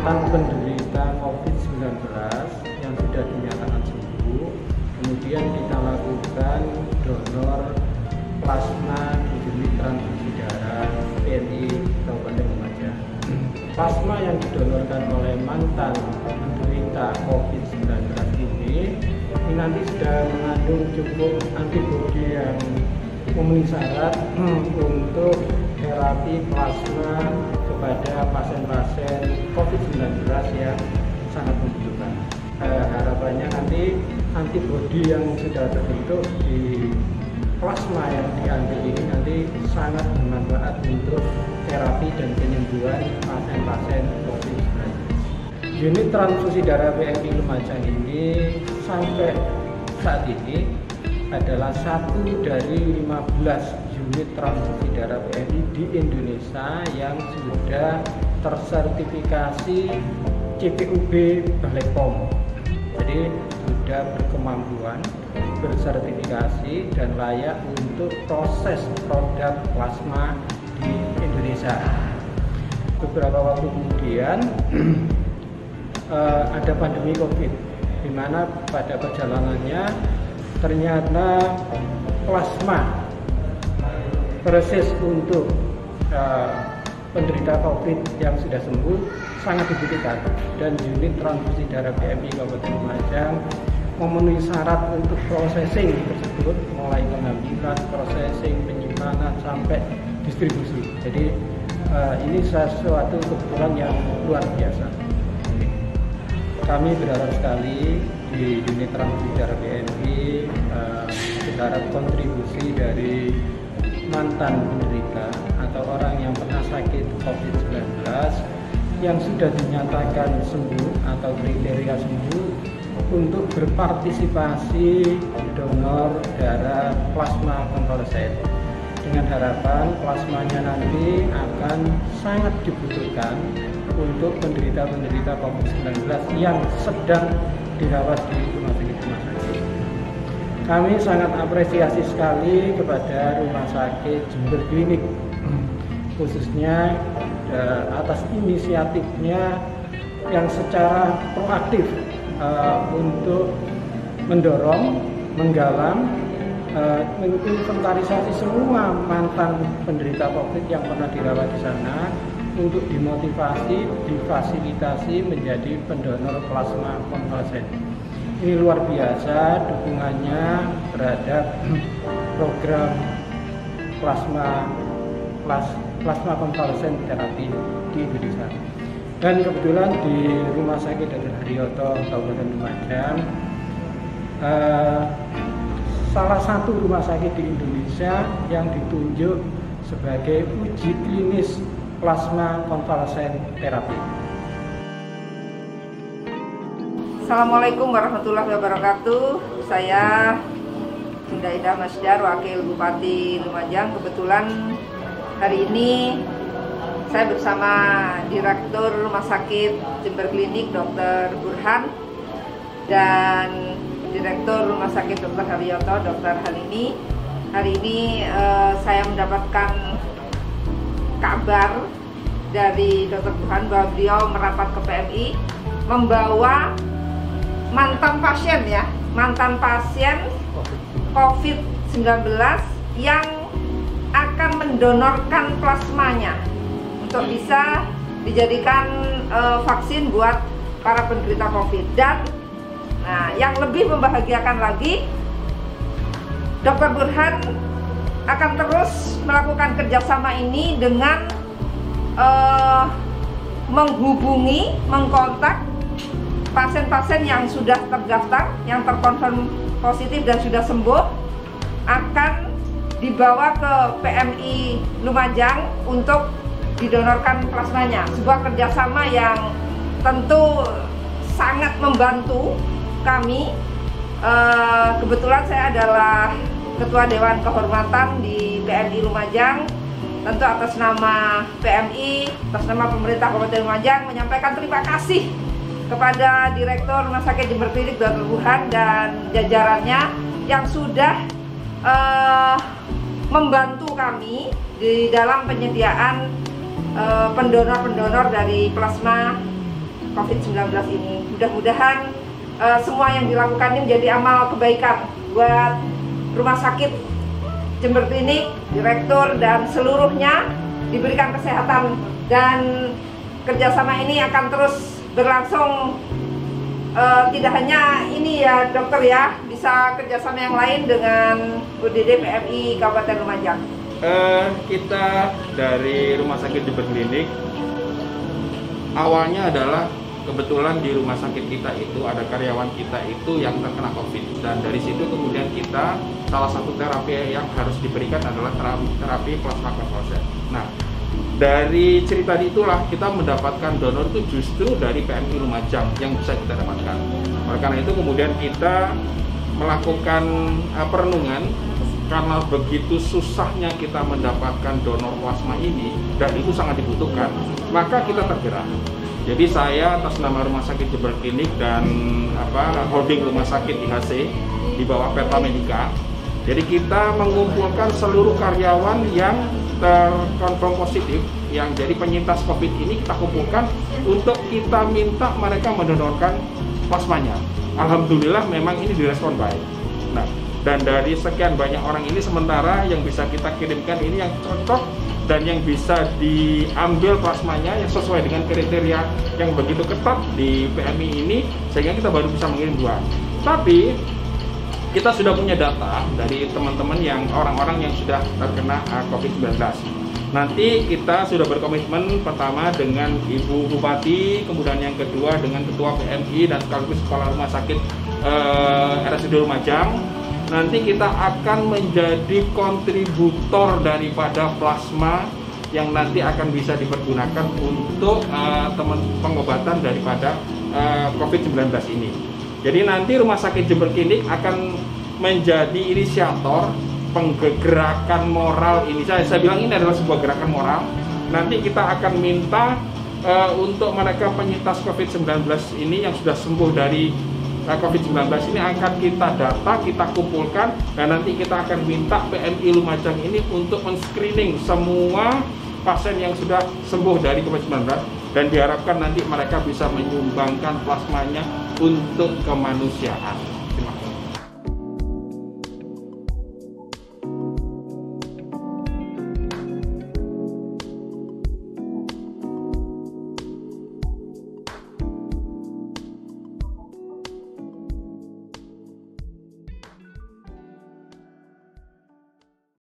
mantan penderita COVID-19 yang sudah dinyatakan sembuh, kemudian kita lakukan donor plasma di unit transfusi darah PMI Kabupaten Lumajang. Plasma yang didonorkan oleh mantan penderita COVID-19 ini nanti sudah mengandung cukup antibodi yang memenuhi syarat untuk terapi plasma kepada pasien-pasien COVID-19 yang sangat membutuhkan. Harapannya nanti antibodi yang sudah terbentuk di plasma yang diambil ini nanti sangat bermanfaat untuk terapi dan penyembuhan pasien-pasien COVID-19. Unit transfusi darah PMI Lumajang ini sampai saat ini adalah satu dari 15 unit transfusi darah PMI di Indonesia yang sudah tersertifikasi CPUB Balai POM. Jadi sudah berkemampuan, bersertifikasi dan layak untuk proses produk plasma di Indonesia. Beberapa waktu kemudian ada pandemi COVID, di mana pada perjalanannya ternyata plasma proses untuk penderita COVID yang sudah sembuh sangat dibutuhkan, dan unit transfusi darah PMI Kabupaten Lumajang memenuhi syarat untuk processing tersebut, mulai pengambilan, processing, penyimpanan sampai distribusi. Jadi ini sesuatu kebetulan yang luar biasa. Kami berharap sekali di unit transfusi darah PMI berharap kontribusi dari mantan penderita atau orang yang pernah sakit COVID-19 yang sudah dinyatakan sembuh atau kriteria sembuh untuk berpartisipasi donor darah plasma konvalesen, dengan harapan plasmanya nanti akan sangat dibutuhkan untuk penderita-penderita COVID-19 yang sedang dirawat di rumah sakit. Kami sangat apresiasi sekali kepada Rumah Sakit Jember Klinik, khususnya atas inisiatifnya yang secara proaktif untuk mendorong, menggalang, menginventarisasi semua mantan penderita COVID yang pernah dirawat di sana untuk dimotivasi, difasilitasi menjadi pendonor plasma konvalesen. Ini luar biasa dukungannya terhadap program plasma konvalesen terapi di Indonesia. Dan kebetulan di Rumah Sakit Dr. Haryoto Kabupaten Lumajang, salah satu rumah sakit di Indonesia yang ditunjuk sebagai uji klinis plasma konvalesen terapi. Assalamualaikum warahmatullahi wabarakatuh. Saya Indah Masdar, Wakil Bupati Lumajang. Kebetulan hari ini saya bersama Direktur Rumah Sakit Jember Klinik Dr. Burhan dan Direktur Rumah Sakit Dr. Haryoto Dr. Halimi. Hari ini saya mendapatkan kabar dari Dr. Burhan bahwa beliau merapat ke PMI membawa mantan pasien COVID-19 yang akan mendonorkan plasmanya untuk bisa dijadikan vaksin buat para penderita COVID. Dan yang lebih membahagiakan lagi, Dr. Burhan akan terus melakukan kerjasama ini dengan menghubungi, mengkontak pasien-pasien yang sudah terdaftar, yang terkonfirm positif dan sudah sembuh, akan dibawa ke PMI Lumajang untuk didonorkan plasmanya. Sebuah kerjasama yang tentu sangat membantu kami. Kebetulan saya adalah Ketua Dewan Kehormatan di PMI Lumajang. Tentu atas nama PMI, atas nama pemerintah Kabupaten Lumajang menyampaikan terima kasih kepada Direktur Rumah Sakit Jember Klinik Dr. Burhan dan jajarannya yang sudah membantu kami di dalam penyediaan pendonor-pendonor dari plasma COVID-19 ini. Mudah-mudahan semua yang dilakukan ini menjadi amal kebaikan buat Rumah Sakit Jember Klinik, direktur dan seluruhnya diberikan kesehatan, dan kerjasama ini akan terus berlangsung. Tidak hanya ini ya dokter ya, bisa kerjasama yang lain dengan UDD PMI Kabupaten Lumajang. Kita dari Rumah Sakit Jember Klinik awalnya adalah kebetulan di rumah sakit kita itu ada karyawan kita itu yang terkena COVID, dan dari situ kemudian kita salah satu terapi yang harus diberikan adalah terapi plasma konvalesen. Nah, dari cerita itulah kita mendapatkan donor itu justru dari PMI Lumajang yang bisa kita dapatkan. Oleh karena itu kemudian kita melakukan perenungan, karena begitu susahnya kita mendapatkan donor plasma ini dan itu sangat dibutuhkan, maka kita tergerak. Jadi saya atas nama Rumah Sakit Jember Klinik dan holding Rumah Sakit IHC di bawah Pertamedica. Jadi kita mengumpulkan seluruh karyawan yang terkonfirm positif, yang jadi penyintas COVID ini kita kumpulkan untuk kita minta mereka mendonorkan plasmanya. Alhamdulillah memang ini direspon baik. Nah, dan dari sekian banyak orang ini sementara yang bisa kita kirimkan ini yang cocok dan yang bisa diambil plasmanya yang sesuai dengan kriteria yang begitu ketat di PMI ini, sehingga kita baru bisa mengirim 2. Tapi kita sudah punya data dari teman-teman yang orang-orang yang sudah terkena COVID-19. Nanti kita sudah berkomitmen pertama dengan Ibu Bupati, kemudian yang kedua dengan Ketua PMI dan sekaligus Kepala Rumah Sakit RSUD Lumajang. Nanti kita akan menjadi kontributor daripada plasma yang nanti akan bisa dipergunakan untuk pengobatan daripada COVID-19 ini. Jadi nanti Rumah Sakit Jember Klinik akan menjadi inisiator penggerakan moral ini. Saya bilang ini adalah sebuah gerakan moral. Nanti kita akan minta untuk mereka penyintas COVID-19 ini yang sudah sembuh dari COVID-19 ini akan kita data, kita kumpulkan, dan nanti kita akan minta PMI Lumajang ini untuk men-screening semua pasien yang sudah sembuh dari COVID-19, dan diharapkan nanti mereka bisa menyumbangkan plasmanya untuk kemanusiaan.